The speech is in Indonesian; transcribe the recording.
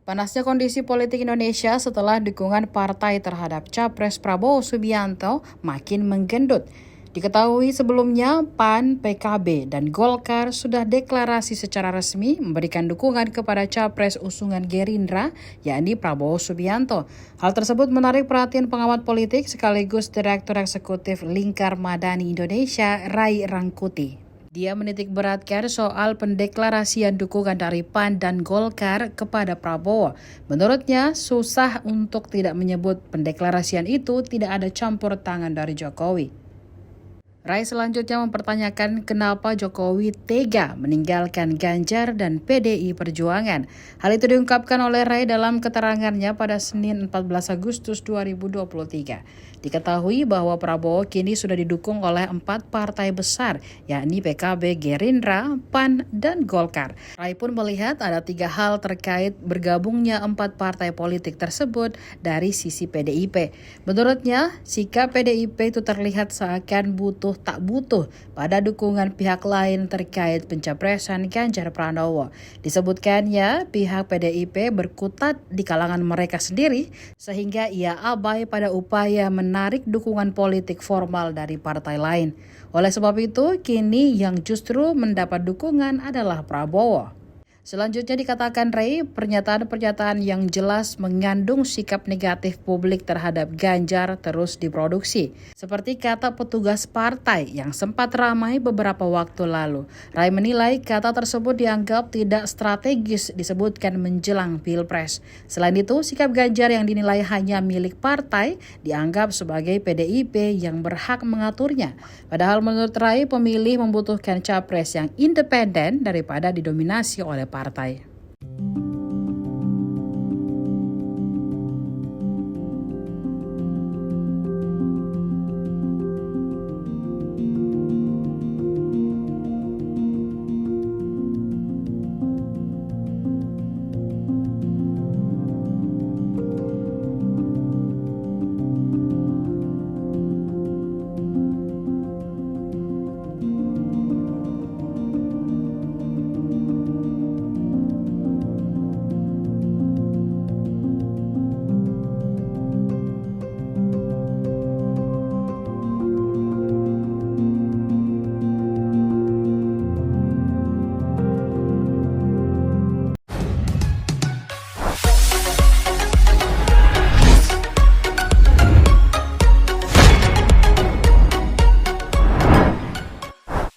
Panasnya kondisi politik Indonesia setelah dukungan partai terhadap Capres Prabowo Subianto makin menggendut. Diketahui sebelumnya PAN, PKB, dan Golkar sudah deklarasi secara resmi memberikan dukungan kepada Capres usungan Gerindra, yakni Prabowo Subianto. Hal tersebut menarik perhatian pengamat politik sekaligus Direktur Eksekutif Lingkar Madani Indonesia, Ray Rangkuti. Dia menitikberatkan soal pendeklarasian dukungan dari PAN dan Golkar kepada Prabowo. Menurutnya, susah untuk tidak menyebut pendeklarasian itu tidak ada campur tangan dari Jokowi. Rai selanjutnya mempertanyakan kenapa Jokowi tega meninggalkan Ganjar dan PDI Perjuangan. Hal itu diungkapkan oleh Rai dalam keterangannya pada Senin 14 Agustus 2023. Diketahui bahwa Prabowo kini sudah didukung oleh 4 partai besar, yakni PKB, Gerindra, PAN, dan Golkar. Rai pun melihat ada 3 hal terkait bergabungnya 4 partai politik tersebut dari sisi PDIP. Menurutnya, sikap PDIP itu terlihat seakan tak butuh pada dukungan pihak lain terkait pencapresan Ganjar Pranowo. Disebutkannya pihak PDIP berkutat di kalangan mereka sendiri sehingga ia abai pada upaya menarik dukungan politik formal dari partai lain. Oleh sebab itu, kini yang justru mendapat dukungan adalah Prabowo. Selanjutnya dikatakan Ray, pernyataan-pernyataan yang jelas mengandung sikap negatif publik terhadap Ganjar terus diproduksi. Seperti kata petugas partai yang sempat ramai beberapa waktu lalu. Ray menilai kata tersebut dianggap tidak strategis disebutkan menjelang Pilpres. Selain itu, sikap Ganjar yang dinilai hanya milik partai dianggap sebagai PDIP yang berhak mengaturnya. Padahal menurut Ray, pemilih membutuhkan capres yang independen daripada didominasi oleh partai.